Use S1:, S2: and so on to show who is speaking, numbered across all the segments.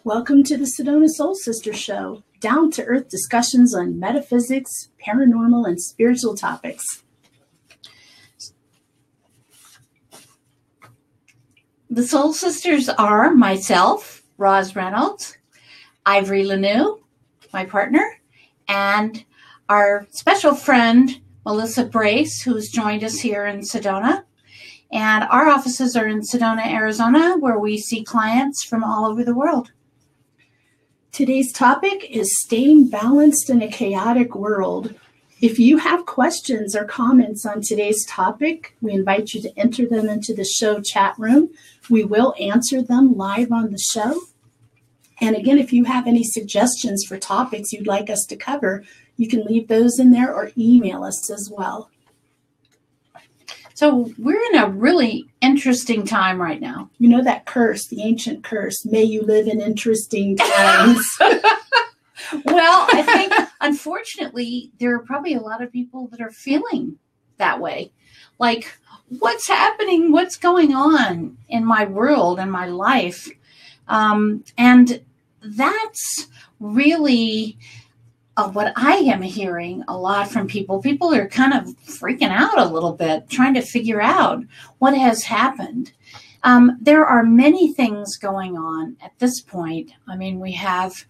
S1: Welcome to the Sedona Soul Sister Show, down-to-earth discussions on metaphysics, paranormal, and spiritual topics.
S2: The Soul Sisters are myself, Roz Reynolds, Ivory Lanou, my partner, and our special friend, Melissa Brace, who's joined us here in Sedona. And our offices are in Sedona, Arizona, where we see clients from all over the world.
S1: Today's topic is staying balanced in a chaotic world. If you have questions or comments on today's topic, we invite you to enter them into the show chat room. We will answer them live on the show. And again, if you have any suggestions for topics you'd like us to cover, you can leave those in there or email us as well.
S2: So we're in a really interesting time right now.
S1: You know that curse, the ancient curse, may you live in interesting times.
S2: Well, I think, unfortunately, there are probably a lot of people that are feeling that way. Like, what's happening? What's going on in my world, in my life? And that's really what I am hearing a lot from people. People are kind of freaking out a little bit, trying to figure out what has happened. There are many things going on at this point. I mean, we have,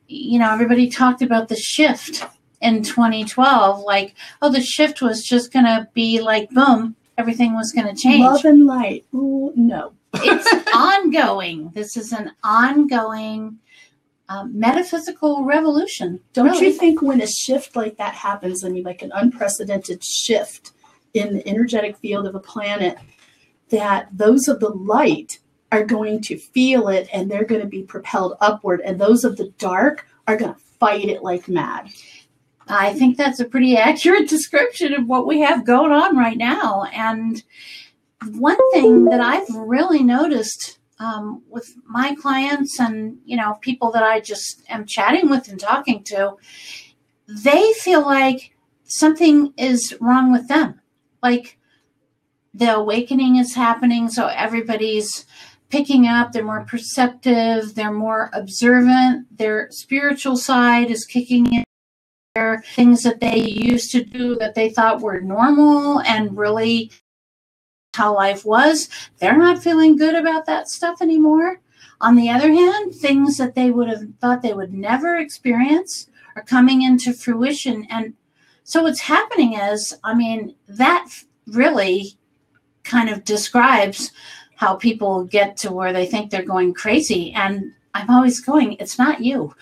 S2: everybody talked about the shift in 2012, like, oh, the shift was just going to be like, boom, everything was going to change.
S1: Love and light. Ooh, no.
S2: It's ongoing. This is an ongoing metaphysical revolution.
S1: Don't you think when a shift like that happens, like an unprecedented shift in the energetic field of a planet, that those of the light are going to feel it and they're going to be propelled upward, and those of the dark are going to fight it like mad?
S2: I think that's a pretty accurate description of what we have going on right now. And one thing that I've really noticed with my clients and, people that I just am chatting with and talking to, they feel like something is wrong with them. Like the awakening is happening, so everybody's picking up, they're more perceptive, they're more observant, their spiritual side is kicking in. There are things that they used to do that they thought were normal and really how life was. They're not feeling good about that stuff anymore. On the other hand, things that they would have thought they would never experience are coming into fruition. And so what's happening is, that really kind of describes how people get to where they think they're going crazy. And I'm always going, it's not you.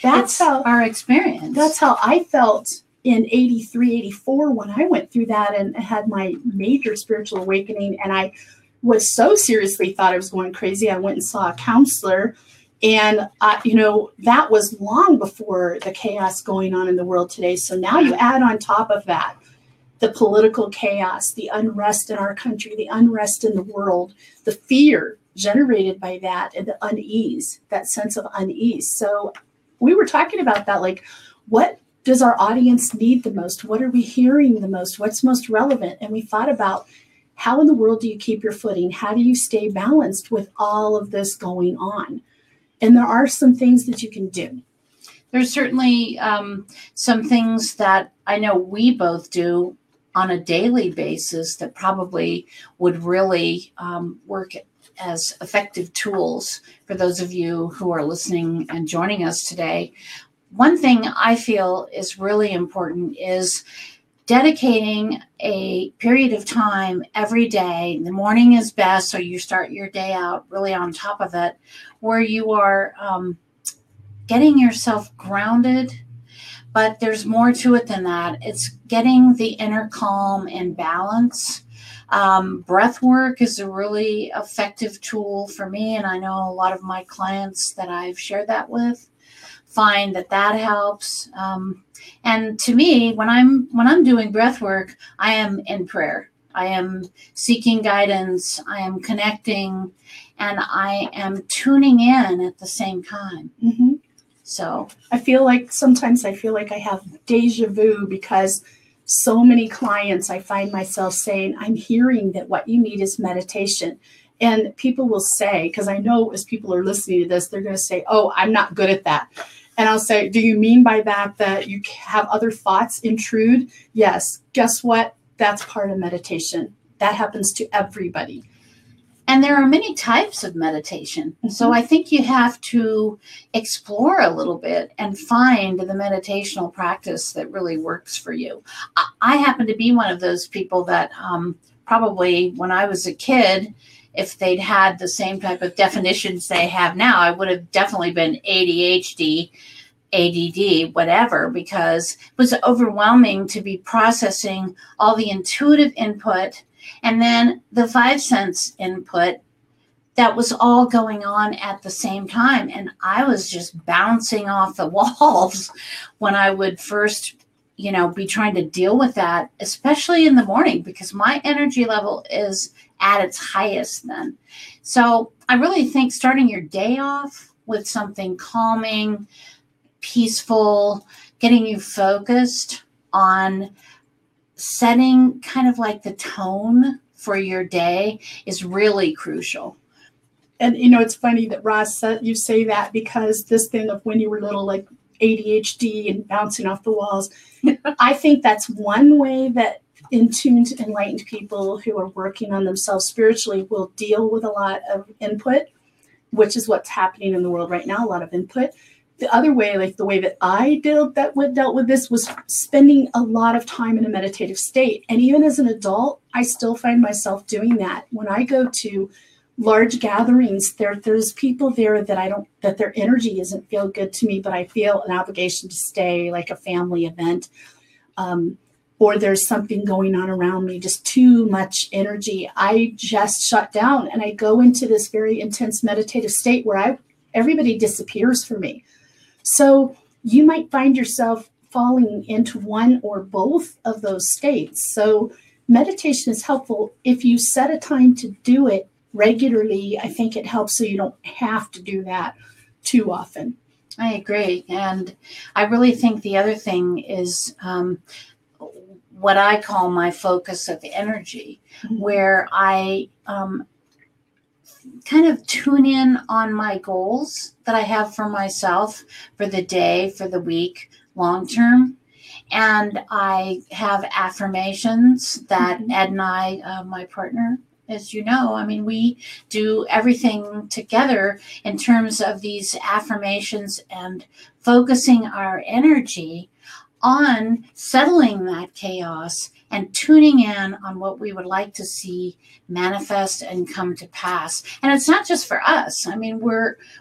S2: That's our experience.
S1: That's how I felt in 83, 84, when I went through that and had my major spiritual awakening, and I was so seriously thought I was going crazy, I went and saw a counselor, and that was long before the chaos going on in the world today. So now you add on top of that the political chaos, the unrest in our country, the unrest in the world, the fear generated by that, and the unease, that sense of unease. So we were talking about that, like, what does our audience need the most? What are we hearing the most? What's most relevant? And we thought about, how in the world do you keep your footing? How do you stay balanced with all of this going on? And there are some things that you can do.
S2: There's certainly some things that I know we both do on a daily basis that probably would really work as effective tools for those of you who are listening and joining us today. One thing I feel is really important is dedicating a period of time every day. The morning is best, so you start your day out really on top of it, where you are getting yourself grounded. But there's more to it than that. It's getting the inner calm and balance. Breath work is a really effective tool for me, and I know a lot of my clients that I've shared that with find that helps. And to me, when I'm doing breath work, I am in prayer. I am seeking guidance. I am connecting, and I am tuning in at the same time.
S1: Mm-hmm.
S2: So
S1: sometimes I feel like I have deja vu, because so many clients, I find myself saying, I'm hearing that what you need is meditation. And people will say, because I know as people are listening to this, they're going to say, oh, I'm not good at that. And I'll say, do you mean by that you have other thoughts intrude? Yes. Guess what? That's part of meditation. That happens to everybody.
S2: And there are many types of meditation. Mm-hmm. So I think you have to explore a little bit and find the meditational practice that really works for you. I happen to be one of those people that probably when I was a kid, if they'd had the same type of definitions they have now, I would have definitely been ADHD, ADD, whatever, because it was overwhelming to be processing all the intuitive input and then the 5 sense input that was all going on at the same time. And I was just bouncing off the walls when I would first, be trying to deal with that, especially in the morning, because my energy level is at its highest then. So I really think starting your day off with something calming, peaceful, getting you focused on setting kind of like the tone for your day is really crucial.
S1: And, it's funny that Ross said you say that, because this thing of when you were little, like ADHD and bouncing off the walls, I think that's one way that in-tuned, enlightened people who are working on themselves spiritually will deal with a lot of input, which is what's happening in the world right now, a lot of input. The other way, like the way that I dealt with this, was spending a lot of time in a meditative state. And even as an adult, I still find myself doing that. When I go to large gatherings, there's people there that their energy doesn't feel good to me, but I feel an obligation to stay, like a family event. Or there's something going on around me, just too much energy. I just shut down and I go into this very intense meditative state where everybody disappears for me. So you might find yourself falling into one or both of those states. So meditation is helpful if you set a time to do it regularly. I think it helps so you don't have to do that too often.
S2: I agree. And I really think the other thing is what I call my focus of energy, mm-hmm. where I kind of tune in on my goals that I have for myself for the day, for the week, long term. And I have affirmations that mm-hmm. Ed and I, my partner, as you know, I mean, we do everything together in terms of these affirmations and focusing our energy on settling that chaos and tuning in on what we would like to see manifest and come to pass. And it's not just for us. I mean,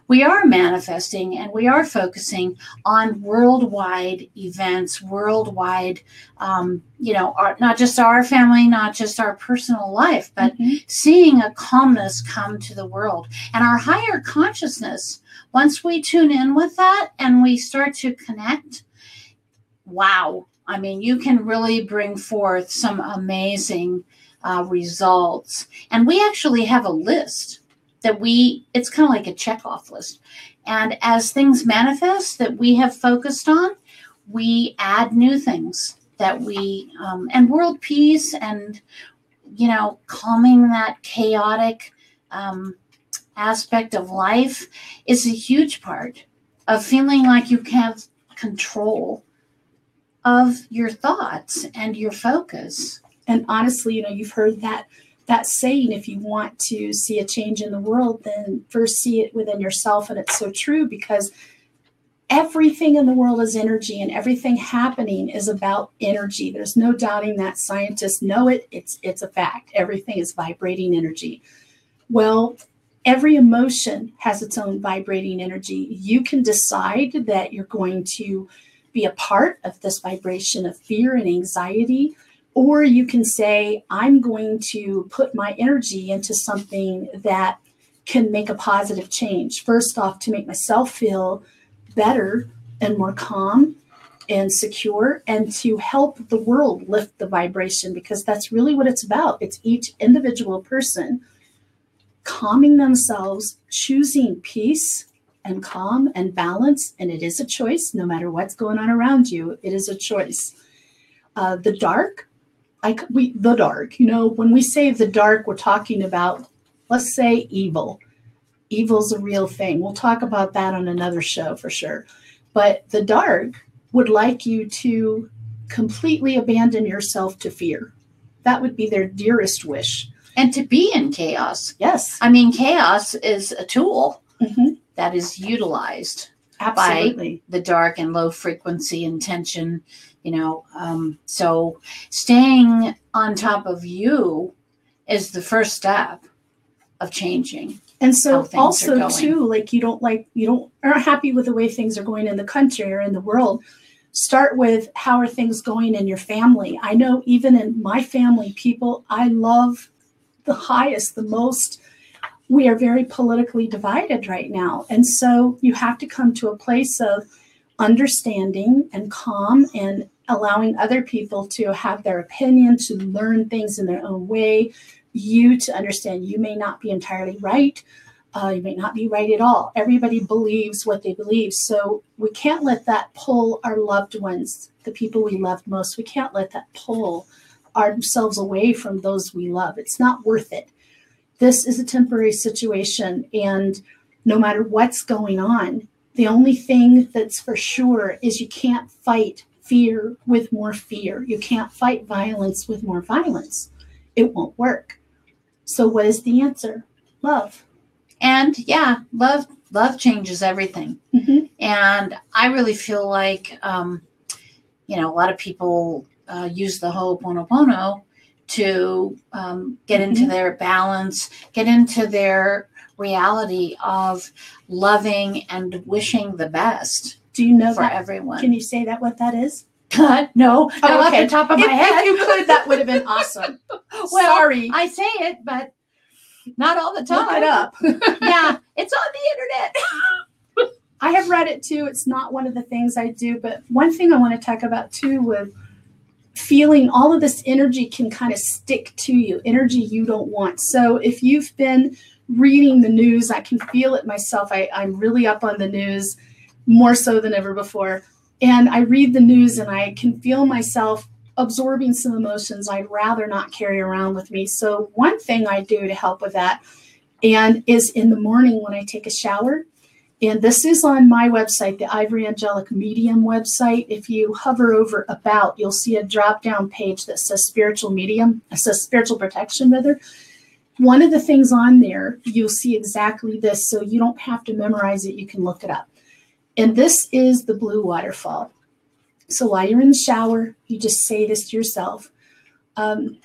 S2: we are manifesting and we are focusing on worldwide events, worldwide, not just our family, not just our personal life, but mm-hmm. seeing a calmness come to the world. And our higher consciousness, once we tune in with that and we start to connect, wow. I mean, you can really bring forth some amazing results. And we actually have a list that it's kind of like a checkoff list. And as things manifest that we have focused on, we add new things that and world peace and, calming that chaotic aspect of life is a huge part of feeling like you have control of your thoughts and your focus.
S1: And honestly, you've heard that saying, if you want to see a change in the world, then first see it within yourself. And it's so true, because everything in the world is energy, and everything happening is about energy. There's no doubting that. Scientists know it. It's a fact. Everything is vibrating energy. Well, every emotion has its own vibrating energy. You can decide that you're going to be a part of this vibration of fear and anxiety, or you can say, I'm going to put my energy into something that can make a positive change. First off, to make myself feel better and more calm and secure, and to help the world lift the vibration, because that's really what it's about. It's each individual person calming themselves, choosing peace and calm and balance. And it is a choice, no matter what's going on around you. It is a choice. The dark, the dark, you know, when we say the dark, we're talking about, let's say, evil. Evil's a real thing. We'll talk about that on another show for sure. But the dark would like you to completely abandon yourself to fear. That would be their dearest wish.
S2: And to be in chaos.
S1: Yes.
S2: I mean, chaos is a tool that is utilized
S1: Absolutely.
S2: by the dark and low frequency intention, you know. So staying on top of you is the first step of changing.
S1: And so also too, like you aren't happy with the way things are going in the country or in the world. Start with, how are things going in your family? I know even in my family, people I love the highest, the most, we are very politically divided right now. And so you have to come to a place of understanding and calm and allowing other people to have their opinion, to learn things in their own way. You to understand you may not be entirely right. You may not be right at all. Everybody believes what they believe. So we can't let that pull our loved ones, the people we loved most. We can't let that pull ourselves away from those we love. It's not worth it. This is a temporary situation. And no matter what's going on, the only thing that's for sure is you can't fight fear with more fear. You can't fight violence with more violence. It won't work. So what is the answer? Love.
S2: And yeah, love changes everything. And I really feel like, you know, a lot of people use the Ho'oponopono to get into their balance, get into their reality of loving and wishing the best.
S1: Do you know
S2: for
S1: that?
S2: Everyone?
S1: Can you say that what that is?
S2: No, not off the top of my head.
S1: If you could, that would have been awesome.
S2: Well,
S1: sorry,
S2: I say it, but not all the time.
S1: Look it up.
S2: Yeah, it's on the internet.
S1: I have read it too. It's not one of the things I do, but one thing I want to talk about too with feeling all of this energy can kind of stick to you, energy you don't want. So if you've been reading the news, I can feel it myself. I'm really up on the news more so than ever before. And I read the news and I can feel myself absorbing some emotions I'd rather not carry around with me. So one thing I do to help with that and is in the morning when I take a shower, and this is on my website, the Ivory Angelic Medium website. If you hover over about, you'll see a drop-down page that says spiritual medium, it says spiritual protection rather. One of the things on there, you'll see exactly this, so you don't have to memorize it, you can look it up. And this is the blue waterfall. So while you're in the shower, you just say this to yourself. I'm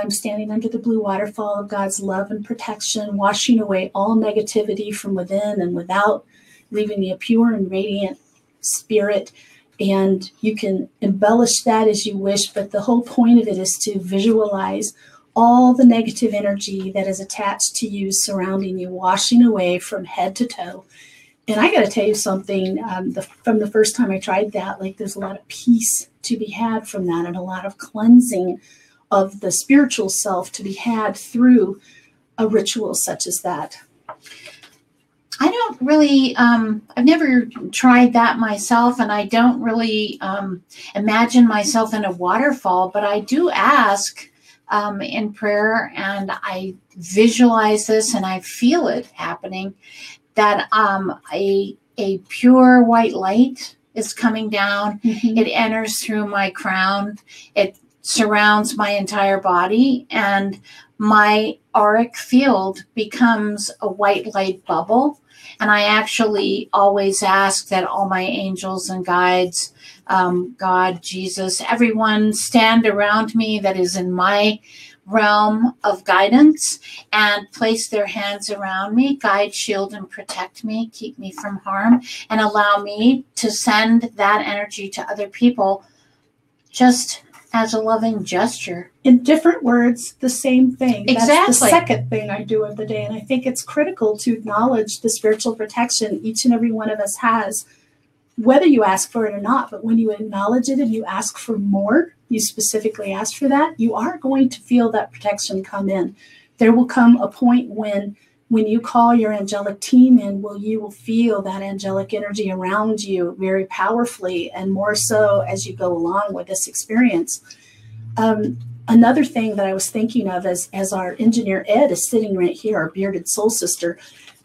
S1: standing under the blue waterfall of God's love and protection, washing away all negativity from within and without, leaving me a pure and radiant spirit. And you can embellish that as you wish, but the whole point of it is to visualize all the negative energy that is attached to you, surrounding you, washing away from head to toe. And I got to tell you something, from the first time I tried that, like there's a lot of peace to be had from that and a lot of cleansing of the spiritual self to be had through a ritual such as that.
S2: I don't really, I've never tried that myself, and I don't really imagine myself in a waterfall, but I do ask in prayer, and I visualize this and I feel it happening, that a pure white light is coming down. It enters through my crown. It surrounds my entire body, and my auric field becomes a white light bubble. And I actually always ask that all my angels and guides, God, Jesus, everyone stand around me that is in my realm of guidance and place their hands around me, guide, shield, and protect me, keep me from harm, and allow me to send that energy to other people just as a loving gesture.
S1: In different words, the same thing.
S2: Exactly.
S1: That's the second thing I do of the day. And I think it's critical to acknowledge the spiritual protection each and every one of us has, whether you ask for it or not. But when you acknowledge it and you ask for more, you specifically ask for that, you are going to feel that protection come in. There will come a point when you call your angelic team in, you will feel that angelic energy around you very powerfully, and more so as you go along with this experience. Another thing that I was thinking of as our engineer Ed is sitting right here, our bearded soul sister,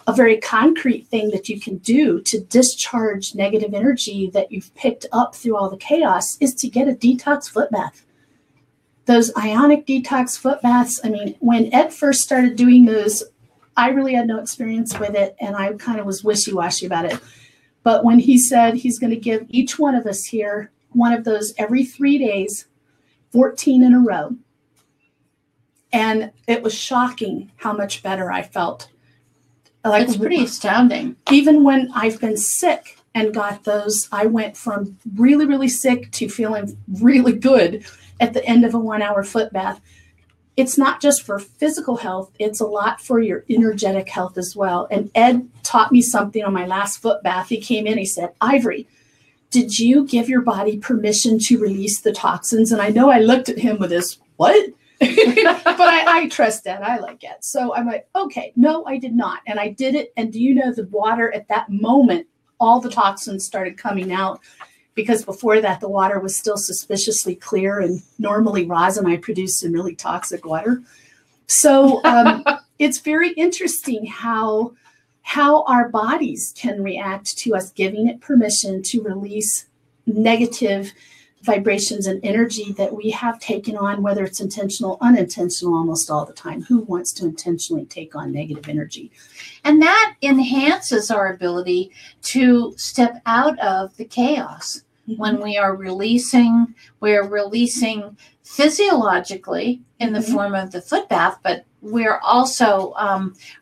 S1: a very concrete thing that you can do to discharge negative energy that you've picked up through all the chaos is to get a detox foot bath. Those ionic detox foot baths, I mean, when Ed first started doing those, I really had no experience with it, and I kind of was wishy-washy about it. But when he said he's going to give each one of us here one of those every 3 days, 14 in a row, and it was shocking how much better I felt.
S2: Like, it's pretty astounding.
S1: Even when I've been sick and got those, I went from really, really sick to feeling really good at the end of a 1 hour foot bath. It's not just for physical health, it's a lot for your energetic health as well. And Ed taught me something on my last foot bath. He came in, he said, Ivory, did you give your body permission to release the toxins? And I know I looked at him with this, what? But I trust that. I like it. So I'm like, okay, no, I did not. And I did it. And do you know, the water at that moment, all the toxins started coming out, because before that, the water was still suspiciously clear. And normally Roz and I produce some really toxic water. So it's very interesting how our bodies can react to us giving it permission to release negative vibrations and energy that we have taken on, whether it's intentional, unintentional, almost all the time. Who wants to intentionally take on negative energy?
S2: And that enhances our ability to step out of the chaos. Mm-hmm. When we're releasing physiologically in the form of the foot bath, but we're also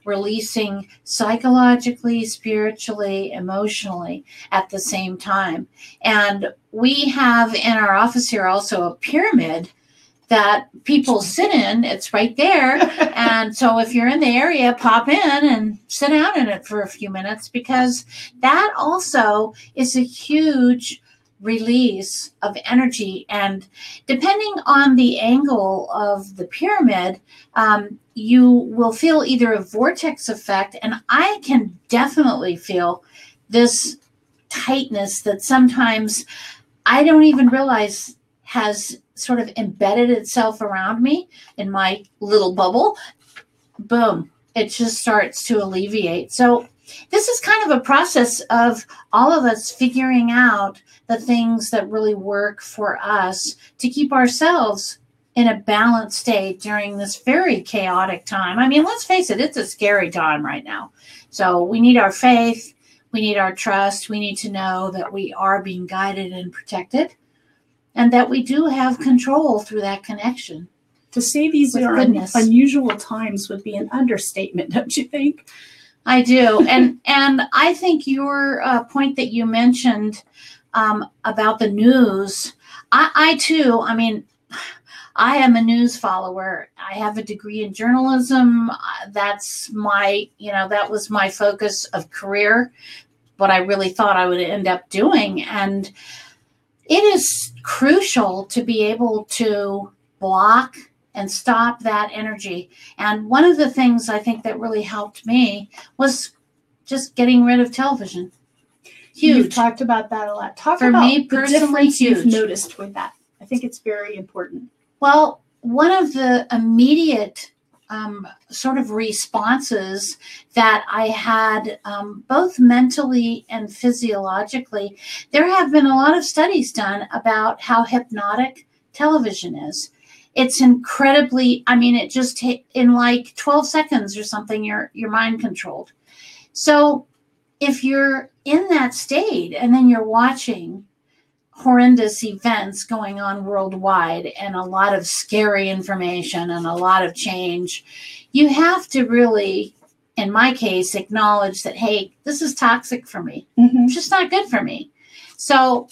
S2: releasing psychologically, spiritually, emotionally at the same time. And we have in our office here also a pyramid that people sit in. It's right there. And so if you're in the area, pop in and sit down in it for a few minutes, because that also is a huge release of energy. And depending on the angle of the pyramid, you will feel either a vortex effect, and I can definitely feel this tightness that sometimes I don't even realize has sort of embedded itself around me in my little bubble. Boom, it just starts to alleviate. So this is kind of a process of all of us figuring out the things that really work for us to keep ourselves in a balanced state during this very chaotic time. I mean, let's face it, it's a scary time right now. So we need our faith, we need our trust, we need to know that we are being guided and protected, and that we do have control through that connection.
S1: To say these are unusual times would be an understatement, don't you think?
S2: I do. And I think your point that you mentioned about the news, I too, I mean, I am a news follower. I have a degree in journalism. That's my, that was my focus of career, what I really thought I would end up doing. And it is crucial to be able to block and stop that energy. And one of the things I think that really helped me was just getting rid of television. Huge.
S1: You've talked about that a lot. Talk
S2: for
S1: about
S2: me
S1: the
S2: personally,
S1: difference
S2: huge.
S1: You've noticed with that. I think it's very important.
S2: Well, one of the immediate sort of responses that I had, both mentally and physiologically, there have been a lot of studies done about how hypnotic television is. It's incredibly, I mean, it just in like 12 seconds or something, you're mind controlled. So if you're in that state and then you're watching horrendous events going on worldwide and a lot of scary information and a lot of change, you have to really, in my case, acknowledge that, hey, this is toxic for me.
S1: Mm-hmm.
S2: It's just not good for me. So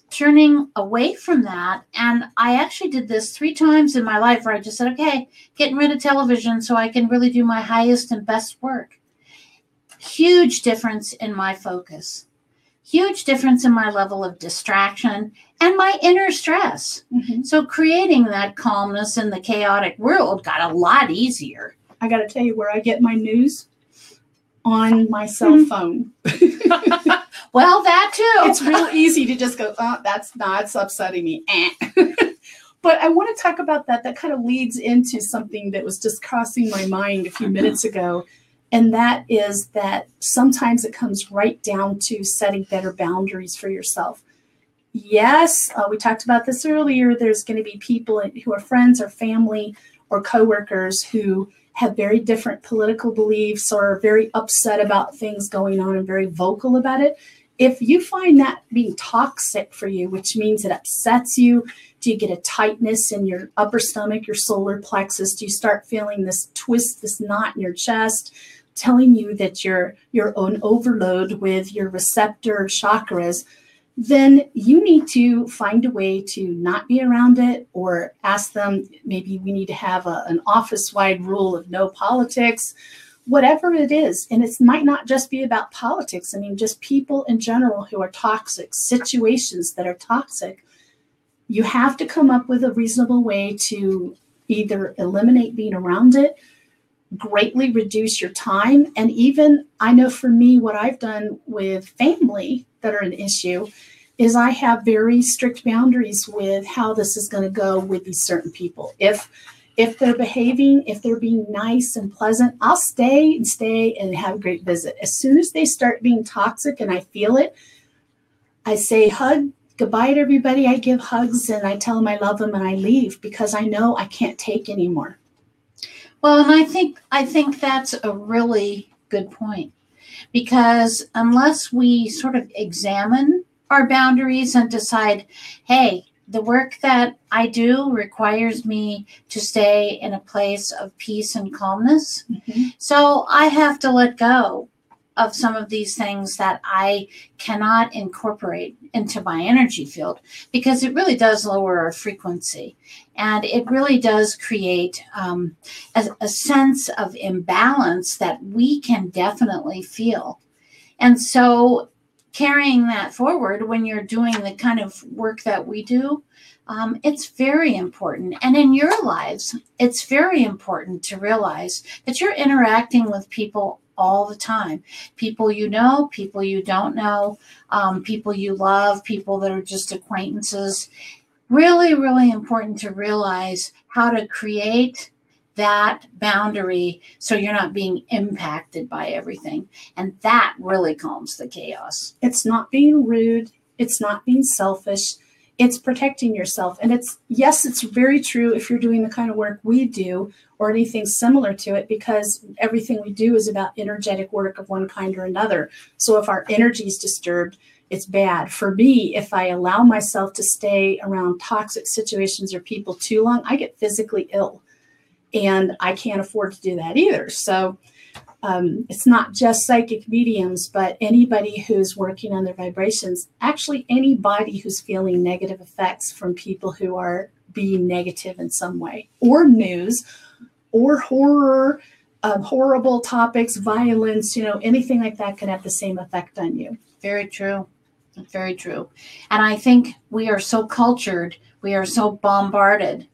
S2: turning away from that, and I actually did this 3 times in my life where I just said, okay, getting rid of television so I can really do my highest and best work. Huge difference in my focus. Huge difference in my level of distraction and my inner stress.
S1: Mm-hmm.
S2: So creating that calmness in the chaotic world got a lot easier.
S1: I got to tell you where I get my news on my cell phone.
S2: Well, that too.
S1: It's real easy to just go, oh, that's upsetting me. But I want to talk about that. That kind of leads into something that was just crossing my mind a few minutes ago. And that is that sometimes it comes right down to setting better boundaries for yourself. Yes, we talked about this earlier. There's going to be people who are friends or family or coworkers who have very different political beliefs or are very upset about things going on and very vocal about it. If you find that being toxic for you, which means it upsets you, do you get a tightness in your upper stomach, your solar plexus? Do you start feeling this twist, this knot in your chest, telling you that you're on overload with your receptor chakras? Then you need to find a way to not be around it, or ask them, maybe we need to have an office-wide rule of no politics, whatever it is. And it might not just be about politics. I mean, just people in general who are toxic, situations that are toxic. You have to come up with a reasonable way to either eliminate being around it, greatly reduce your time. And even, I know for me, what I've done with family that are an issue is I have very strict boundaries with how this is going to go with these certain people. If they're behaving, if they're being nice and pleasant, I'll stay and have a great visit. As soon as they start being toxic and I feel it, I say hug, goodbye to everybody. I give hugs and I tell them I love them and I leave, because I know I can't take anymore.
S2: Well, and I think that's a really good point, because unless we sort of examine our boundaries and decide, hey, the work that I do requires me to stay in a place of peace and calmness.
S1: Mm-hmm.
S2: So I have to let go of some of these things that I cannot incorporate into my energy field, because it really does lower our frequency. And it really does create a sense of imbalance that we can definitely feel. And so carrying that forward when you're doing the kind of work that we do, it's very important. And in your lives, it's very important to realize that you're interacting with people all the time. People you know, people you don't know, people you love, people that are just acquaintances. Really, really important to realize how to create that boundary so you're not being impacted by everything. And that really calms the chaos.
S1: It's not being rude. It's not being selfish. It's protecting yourself. And it's very true if you're doing the kind of work we do or anything similar to it, because everything we do is about energetic work of one kind or another. So if our energy is disturbed, it's bad. For me, if I allow myself to stay around toxic situations or people too long, I get physically ill. And I can't afford to do that either. So it's not just psychic mediums, but anybody who's working on their vibrations, actually anybody who's feeling negative effects from people who are being negative in some way, or news, or horror, horrible topics, violence, anything like that can have the same effect on you.
S2: Very true. Very true. And I think we are so cultured, we are so bombarded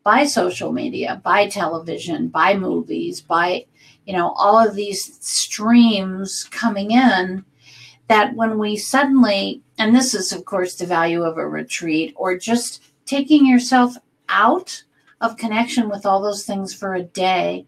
S2: by social media, by television, by movies, by, all of these streams coming in, that when we suddenly, and this is, of course, the value of a retreat, or just taking yourself out of connection with all those things for a day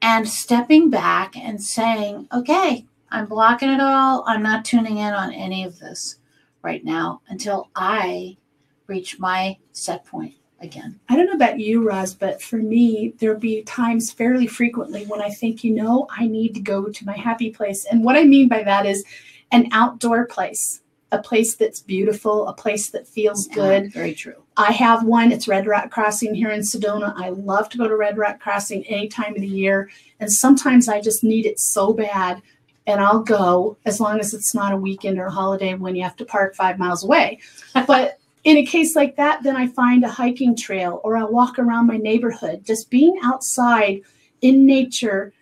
S2: and stepping back and saying, okay, I'm blocking it all. I'm not tuning in on any of this right now until I reach my set point. again.
S1: I don't know about you, Roz, but for me, there'll be times fairly frequently when I think, I need to go to my happy place. And what I mean by that is an outdoor place, a place that's beautiful, a place that feels good.
S2: Very true.
S1: I have one. It's Red Rock Crossing here in Sedona. I love to go to Red Rock Crossing any time of the year. And sometimes I just need it so bad. And I'll go as long as it's not a weekend or a holiday when you have to park 5 miles away. But in a case like that, then I find a hiking trail or I'll walk around my neighborhood. Just being outside in nature,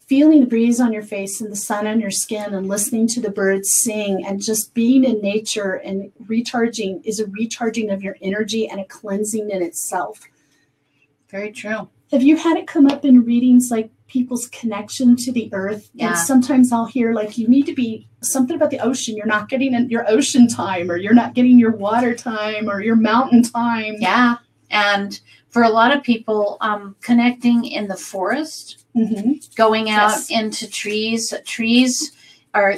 S1: feeling the breeze on your face and the sun on your skin and listening to the birds sing and just being in nature and recharging is a recharging of your energy and a cleansing in itself.
S2: Very true.
S1: Have you had it come up in readings like people's connection to the earth?
S2: Yeah.
S1: And sometimes I'll hear like you need to be something about the ocean. You're not getting your ocean time, or you're not getting your water time, or your mountain time.
S2: Yeah. And for a lot of people, connecting in the forest, going out into trees. Trees are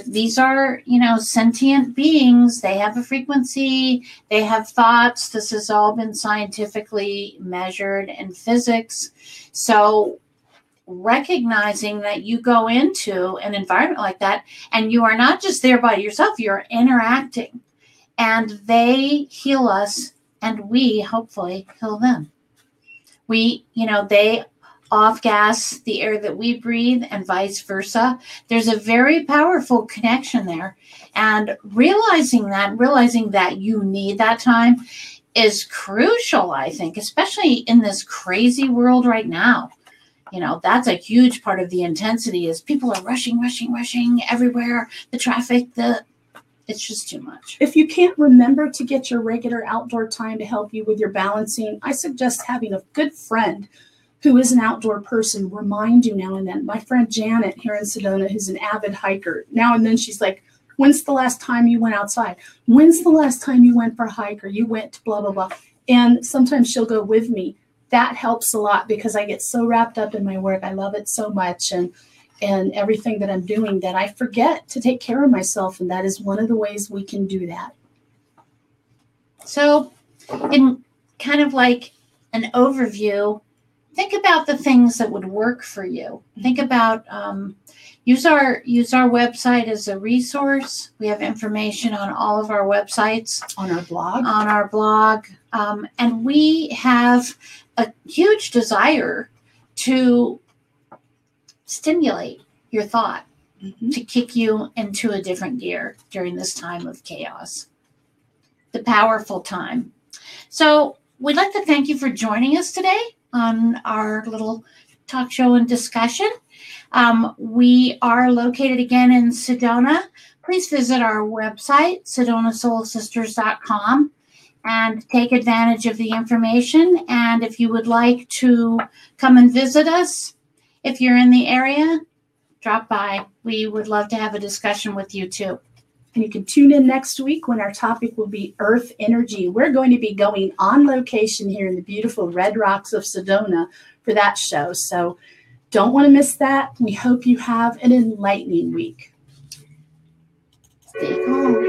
S2: sentient beings. They have a frequency. They have thoughts. This has all been scientifically measured in physics. So recognizing that you go into an environment like that and you are not just there by yourself, you're interacting, and they heal us and we hopefully heal them. They off-gas the air that we breathe and vice versa. There's a very powerful connection there. And realizing that you need that time is crucial, I think, especially in this crazy world right now. That's a huge part of the intensity is people are rushing everywhere. The traffic, it's just too much.
S1: If you can't remember to get your regular outdoor time to help you with your balancing, I suggest having a good friend who is an outdoor person remind you now and then. My friend Janet here in Sedona, who's an avid hiker, now and then she's like, when's the last time you went outside? When's the last time you went for a hike or you went to blah, blah, blah? And sometimes she'll go with me. That helps a lot because I get so wrapped up in my work. I love it so much and everything that I'm doing that I forget to take care of myself. And that is one of the ways we can do that.
S2: So in kind of like an overview, think about the things that would work for you. Think about, use our website as a resource. We have information on all of our websites.
S1: On our blog.
S2: And we have a huge desire to stimulate your thought, to kick you into a different gear during this time of chaos, the powerful time. So we'd like to thank you for joining us today on our little talk show and discussion. We are located again in Sedona. Please visit our website, sedonasoulsisters.com, and take advantage of the information. And if you would like to come and visit us, if you're in the area, drop by. We would love to have a discussion with you too.
S1: And you can tune in next week when our topic will be Earth Energy. We're going to be going on location here in the beautiful Red Rocks of Sedona for that show. So don't want to miss that. We hope you have an enlightening week.
S2: Stay calm.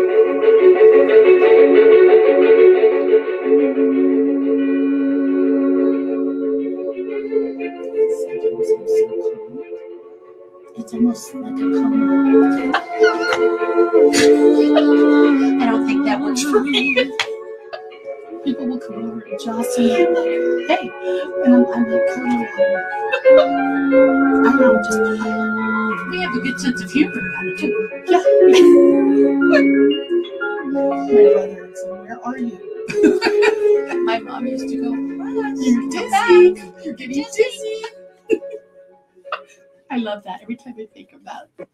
S1: It's almost like a coma.
S2: I don't think that works for me.
S1: People will come over and jostle me like, hey, and I'm like, come on. I know, just
S2: We have a good sense of humor about it too.
S1: yeah. My brother would say, where are you?
S2: My mom used to go,
S1: You're dizzy. You're getting dizzy. I love that every time I think about it.